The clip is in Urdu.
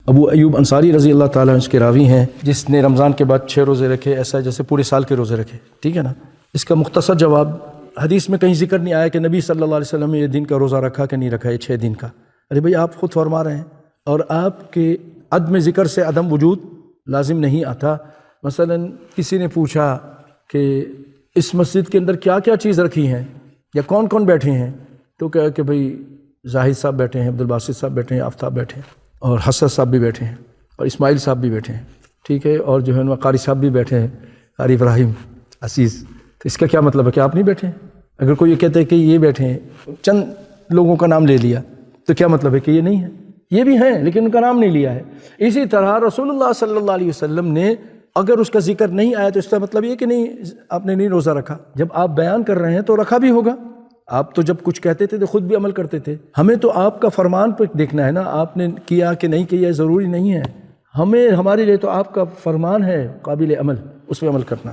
ابو ایوب انصاری رضی اللہ تعالیٰ عنہ اس کے راوی ہیں، جس نے رمضان کے بعد 6 روزے رکھے، ایسا جیسے پورے سال کے روزے رکھے، ٹھیک ہے نا۔ اس کا مختصر جواب، حدیث میں کہیں ذکر نہیں آیا کہ نبی صلی اللہ علیہ وسلم نے یہ دن کا روزہ رکھا کہ نہیں رکھا، یہ 6 دن کا۔ ارے بھائی آپ خود فرما رہے ہیں، اور آپ کے عدم ذکر سے عدم وجود لازم نہیں آتا۔ مثلا کسی نے پوچھا کہ اس مسجد کے اندر کیا کیا چیز رکھی ہیں یا کون کون بیٹھے ہیں، تو کہا کہ بھئی زاہد صاحب بیٹھے ہیں، عبدالباسط صاحب بیٹھے ہیں، آفتاب بیٹھے ہیں، اور حسن صاحب بھی بیٹھے ہیں، اور اسماعیل صاحب بھی بیٹھے ہیں، ٹھیک ہے، اور جو ہے قاری صاحب بھی بیٹھے ہیں، قاری ابراہیم عزیز۔ تو اس کا کیا مطلب ہے کہ آپ نہیں بیٹھے ہیں؟ اگر کوئی یہ کہتا ہے کہ یہ بیٹھے ہیں، چند لوگوں کا نام لے لیا، تو کیا مطلب ہے کہ یہ نہیں ہے؟ یہ بھی ہیں لیکن ان کا نام نہیں لیا ہے۔ اسی طرح رسول اللہ صلی اللہ علیہ وسلم نے اگر اس کا ذکر نہیں آیا تو اس کا مطلب یہ کہ نہیں، آپ نے نہیں روزہ رکھا۔ جب آپ بیان کر رہے ہیں تو رکھا بھی ہوگا۔ آپ تو جب کچھ کہتے تھے تو خود بھی عمل کرتے تھے۔ ہمیں تو آپ کا فرمان پہ دیکھنا ہے نا، آپ نے کیا کہ نہیں کیا ضروری نہیں ہے، ہمارے لیے تو آپ کا فرمان ہے قابل عمل، اس پہ عمل کرنا۔